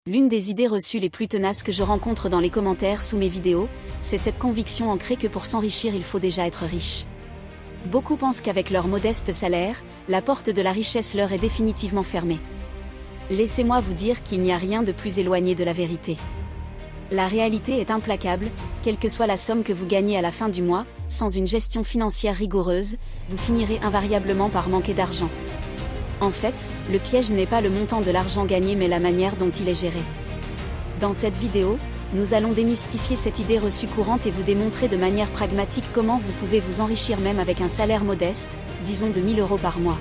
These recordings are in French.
L'une des idées reçues les plus tenaces que je rencontre dans les commentaires sous mes vidéos, c'est cette conviction ancrée que pour s'enrichir il faut déjà être riche. Beaucoup pensent qu'avec leur modeste salaire, la porte de la richesse leur est définitivement fermée. Laissez-moi vous dire qu'il n'y a rien de plus éloigné de la vérité. La réalité est implacable, quelle que soit la somme que vous gagnez à la fin du mois, sans une gestion financière rigoureuse, vous finirez invariablement par manquer d'argent. En fait, le piège n'est pas le montant de l'argent gagné mais la manière dont il est géré. Dans cette vidéo, nous allons démystifier cette idée reçue courante et vous démontrer de manière pragmatique comment vous pouvez vous enrichir même avec un salaire modeste, disons de 1 000 € par mois.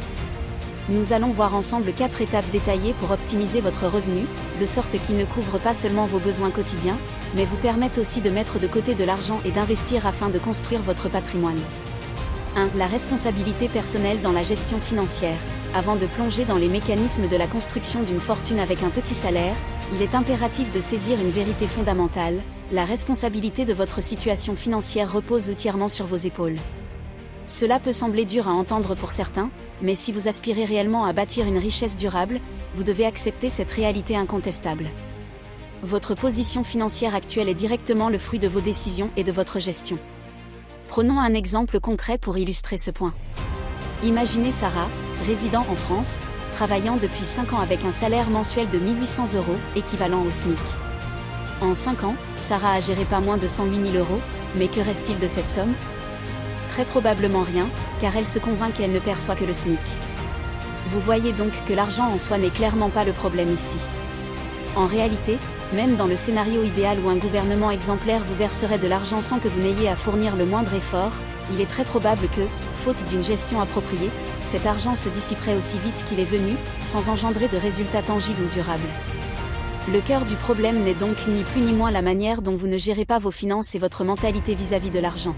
Nous allons voir ensemble 4 étapes détaillées pour optimiser votre revenu, de sorte qu'il ne couvre pas seulement vos besoins quotidiens, mais vous permettent aussi de mettre de côté de l'argent et d'investir afin de construire votre patrimoine. 1. La responsabilité personnelle dans la gestion financière. Avant de plonger dans les mécanismes de la construction d'une fortune avec un petit salaire, il est impératif de saisir une vérité fondamentale, la responsabilité de votre situation financière repose entièrement sur vos épaules. Cela peut sembler dur à entendre pour certains, mais si vous aspirez réellement à bâtir une richesse durable, vous devez accepter cette réalité incontestable. Votre position financière actuelle est directement le fruit de vos décisions et de votre gestion. Prenons un exemple concret pour illustrer ce point. Imaginez Sarah, résidant en France, travaillant depuis 5 ans avec un salaire mensuel de 1 800 €, équivalent au SMIC. En 5 ans, Sarah a géré pas moins de 108 000 €, mais que reste-t-il de cette somme ? Très probablement rien, car elle se convainc qu'elle ne perçoit que le SMIC. Vous voyez donc que l'argent en soi n'est clairement pas le problème ici. En réalité, même dans le scénario idéal où un gouvernement exemplaire vous verserait de l'argent sans que vous n'ayez à fournir le moindre effort, il est très probable que, faute d'une gestion appropriée, cet argent se dissiperait aussi vite qu'il est venu, sans engendrer de résultats tangibles ou durables. Le cœur du problème n'est donc ni plus ni moins la manière dont vous ne gérez pas vos finances et votre mentalité vis-à-vis de l'argent.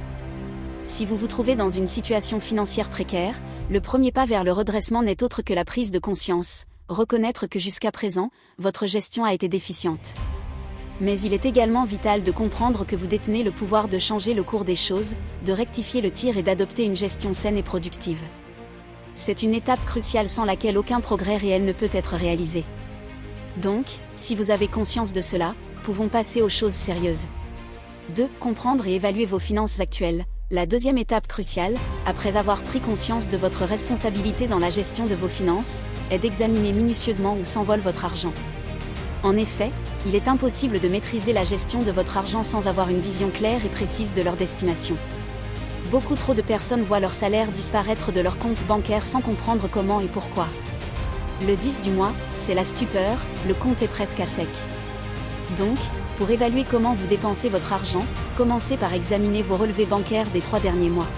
Si vous vous trouvez dans une situation financière précaire, le premier pas vers le redressement n'est autre que la prise de conscience, reconnaître que jusqu'à présent, votre gestion a été déficiente. Mais il est également vital de comprendre que vous détenez le pouvoir de changer le cours des choses, de rectifier le tir et d'adopter une gestion saine et productive. C'est une étape cruciale sans laquelle aucun progrès réel ne peut être réalisé. Donc, si vous avez conscience de cela, pouvons passer aux choses sérieuses. 2. Comprendre et évaluer vos finances actuelles. La deuxième étape cruciale, après avoir pris conscience de votre responsabilité dans la gestion de vos finances, est d'examiner minutieusement où s'envole votre argent. En effet, il est impossible de maîtriser la gestion de votre argent sans avoir une vision claire et précise de leur destination. Beaucoup trop de personnes voient leur salaire disparaître de leur compte bancaire sans comprendre comment et pourquoi. Le 10 du mois, c'est la stupeur, le compte est presque à sec. Donc, pour évaluer comment vous dépensez votre argent, commencez par examiner vos relevés bancaires des 3 derniers mois.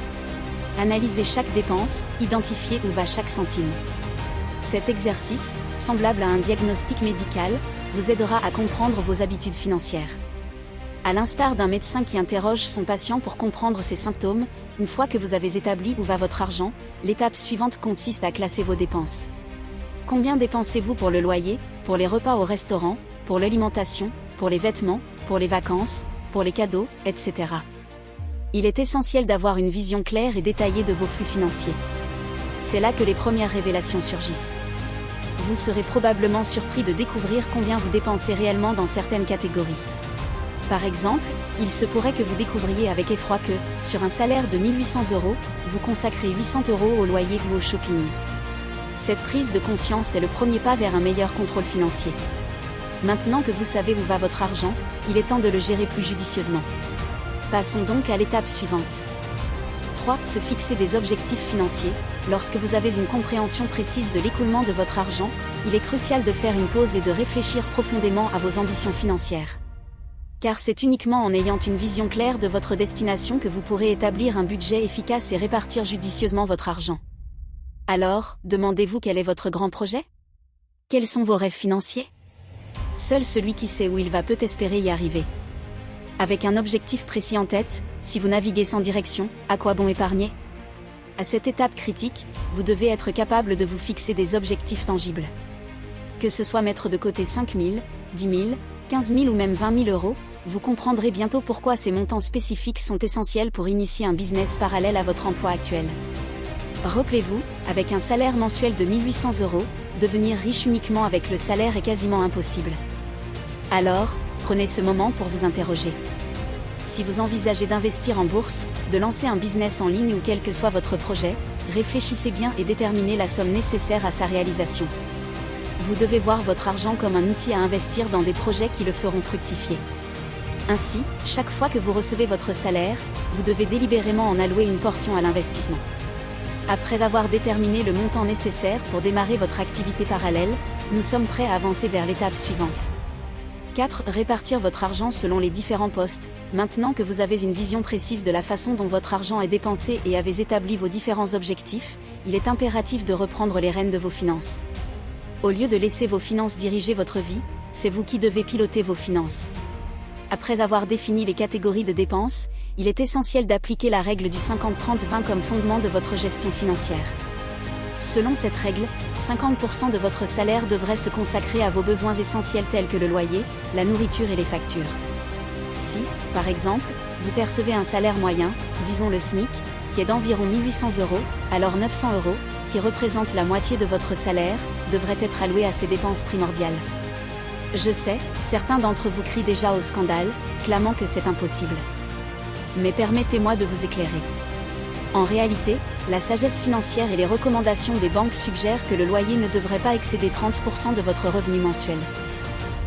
Analysez chaque dépense, identifiez où va chaque centime. Cet exercice, semblable à un diagnostic médical, vous aidera à comprendre vos habitudes financières. À l'instar d'un médecin qui interroge son patient pour comprendre ses symptômes, une fois que vous avez établi où va votre argent, l'étape suivante consiste à classer vos dépenses. Combien dépensez-vous pour le loyer, pour les repas au restaurant, pour l'alimentation, pour les vêtements, pour les vacances, pour les cadeaux, etc. Il est essentiel d'avoir une vision claire et détaillée de vos flux financiers. C'est là que les premières révélations surgissent. Vous serez probablement surpris de découvrir combien vous dépensez réellement dans certaines catégories. Par exemple, il se pourrait que vous découvriez avec effroi que, sur un salaire de 1 800 €, vous consacrez 800 € au loyer ou au shopping. Cette prise de conscience est le premier pas vers un meilleur contrôle financier. Maintenant que vous savez où va votre argent, il est temps de le gérer plus judicieusement. Passons donc à l'étape suivante. 3. Se fixer des objectifs financiers. Lorsque vous avez une compréhension précise de l'écoulement de votre argent, il est crucial de faire une pause et de réfléchir profondément à vos ambitions financières. Car c'est uniquement en ayant une vision claire de votre destination que vous pourrez établir un budget efficace et répartir judicieusement votre argent. Alors, demandez-vous quel est votre grand projet ? Quels sont vos rêves financiers ? Seul celui qui sait où il va peut espérer y arriver. Avec un objectif précis en tête, si vous naviguez sans direction, à quoi bon épargner ? À cette étape critique, vous devez être capable de vous fixer des objectifs tangibles. Que ce soit mettre de côté 5 000, 10 000, 15 000 ou même 20 000 €, vous comprendrez bientôt pourquoi ces montants spécifiques sont essentiels pour initier un business parallèle à votre emploi actuel. Rappelez-vous, avec un salaire mensuel de 1 800 €, devenir riche uniquement avec le salaire est quasiment impossible. Alors, prenez ce moment pour vous interroger. Si vous envisagez d'investir en bourse, de lancer un business en ligne ou quel que soit votre projet, réfléchissez bien et déterminez la somme nécessaire à sa réalisation. Vous devez voir votre argent comme un outil à investir dans des projets qui le feront fructifier. Ainsi, chaque fois que vous recevez votre salaire, vous devez délibérément en allouer une portion à l'investissement. Après avoir déterminé le montant nécessaire pour démarrer votre activité parallèle, nous sommes prêts à avancer vers l'étape suivante. 4. Répartir votre argent selon les différents postes. Maintenant que vous avez une vision précise de la façon dont votre argent est dépensé et avez établi vos différents objectifs, il est impératif de reprendre les rênes de vos finances. Au lieu de laisser vos finances diriger votre vie, c'est vous qui devez piloter vos finances. Après avoir défini les catégories de dépenses, il est essentiel d'appliquer la règle du 50-30-20 comme fondement de votre gestion financière. Selon cette règle, 50% de votre salaire devrait se consacrer à vos besoins essentiels tels que le loyer, la nourriture et les factures. Si, par exemple, vous percevez un salaire moyen, disons le SMIC, qui est d'environ 1 800 €, alors 900 €, qui représente la moitié de votre salaire, devraient être alloués à ces dépenses primordiales. Je sais, certains d'entre vous crient déjà au scandale, clamant que c'est impossible. Mais permettez-moi de vous éclairer. En réalité, la sagesse financière et les recommandations des banques suggèrent que le loyer ne devrait pas excéder 30% de votre revenu mensuel.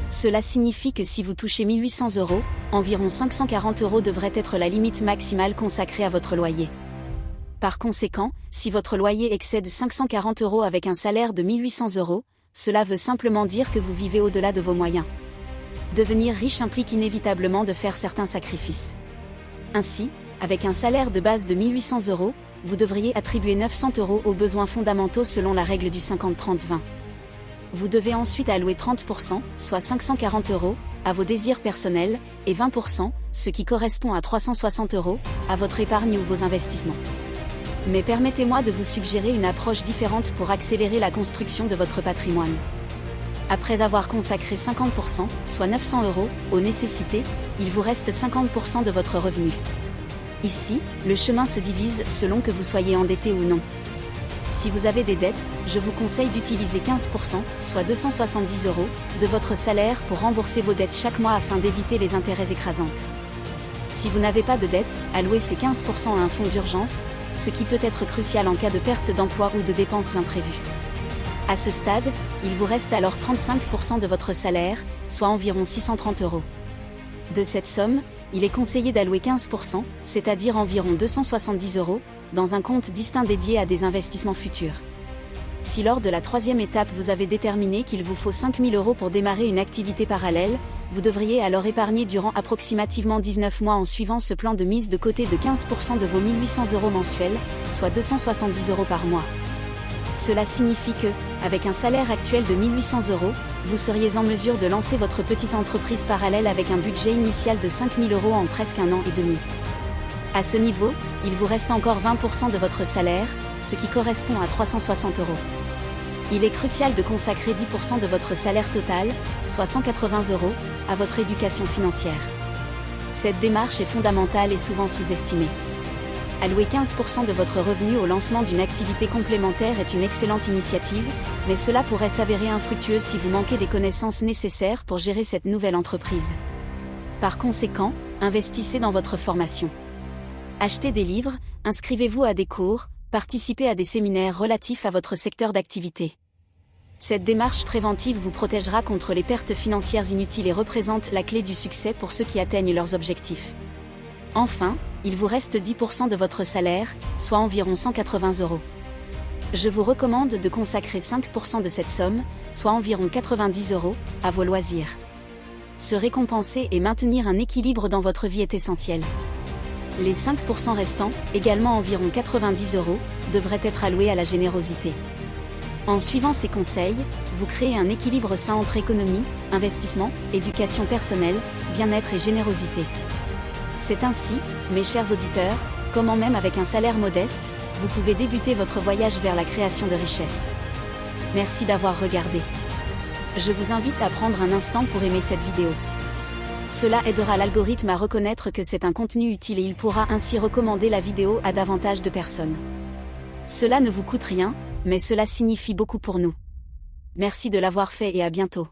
Cela signifie que si vous touchez 1 800 €, environ 540 € devrait être la limite maximale consacrée à votre loyer. Par conséquent, si votre loyer excède 540 € avec un salaire de 1 800 €, cela veut simplement dire que vous vivez au-delà de vos moyens. Devenir riche implique inévitablement de faire certains sacrifices. Ainsi, avec un salaire de base de 1 800 €, vous devriez attribuer 900 € aux besoins fondamentaux selon la règle du 50-30-20. Vous devez ensuite allouer 30%, soit 540 €, à vos désirs personnels, et 20%, ce qui correspond à 360 €, à votre épargne ou vos investissements. Mais permettez-moi de vous suggérer une approche différente pour accélérer la construction de votre patrimoine. Après avoir consacré 50%, soit 900 €, aux nécessités, il vous reste 50% de votre revenu. Ici, le chemin se divise selon que vous soyez endetté ou non. Si vous avez des dettes, je vous conseille d'utiliser 15%, soit 270 €, de votre salaire pour rembourser vos dettes chaque mois afin d'éviter les intérêts écrasantes. Si vous n'avez pas de dette, allouez ces 15% à un fonds d'urgence, ce qui peut être crucial en cas de perte d'emploi ou de dépenses imprévues. À ce stade, il vous reste alors 35% de votre salaire, soit environ 630 €. De cette somme, il est conseillé d'allouer 15%, c'est-à-dire environ 270 €, dans un compte distinct dédié à des investissements futurs. Si lors de la troisième étape vous avez déterminé qu'il vous faut 5 000 € pour démarrer une activité parallèle, vous devriez alors épargner durant approximativement 19 mois en suivant ce plan de mise de côté de 15% de vos 1 800 € mensuels, soit 270 € par mois. Cela signifie que, avec un salaire actuel de 1 800 €, vous seriez en mesure de lancer votre petite entreprise parallèle avec un budget initial de 5 000 € en presque 1 an et demi. À ce niveau, il vous reste encore 20% de votre salaire, ce qui correspond à 360 €. Il est crucial de consacrer 10% de votre salaire total, soit 180 €, à votre éducation financière. Cette démarche est fondamentale et souvent sous-estimée. Allouer 15% de votre revenu au lancement d'une activité complémentaire est une excellente initiative, mais cela pourrait s'avérer infructueux si vous manquez des connaissances nécessaires pour gérer cette nouvelle entreprise. Par conséquent, investissez dans votre formation. Achetez des livres, inscrivez-vous à des cours, participez à des séminaires relatifs à votre secteur d'activité. Cette démarche préventive vous protégera contre les pertes financières inutiles et représente la clé du succès pour ceux qui atteignent leurs objectifs. Enfin, il vous reste 10% de votre salaire, soit environ 180 €. Je vous recommande de consacrer 5% de cette somme, soit environ 90 €, à vos loisirs. Se récompenser et maintenir un équilibre dans votre vie est essentiel. Les 5% restants, également environ 90 €, devraient être alloués à la générosité. En suivant ces conseils, vous créez un équilibre sain entre économie, investissement, éducation personnelle, bien-être et générosité. C'est ainsi, mes chers auditeurs, comment même avec un salaire modeste, vous pouvez débuter votre voyage vers la création de richesse. Merci d'avoir regardé. Je vous invite à prendre un instant pour aimer cette vidéo. Cela aidera l'algorithme à reconnaître que c'est un contenu utile et il pourra ainsi recommander la vidéo à davantage de personnes. Cela ne vous coûte rien, mais cela signifie beaucoup pour nous. Merci de l'avoir fait et à bientôt.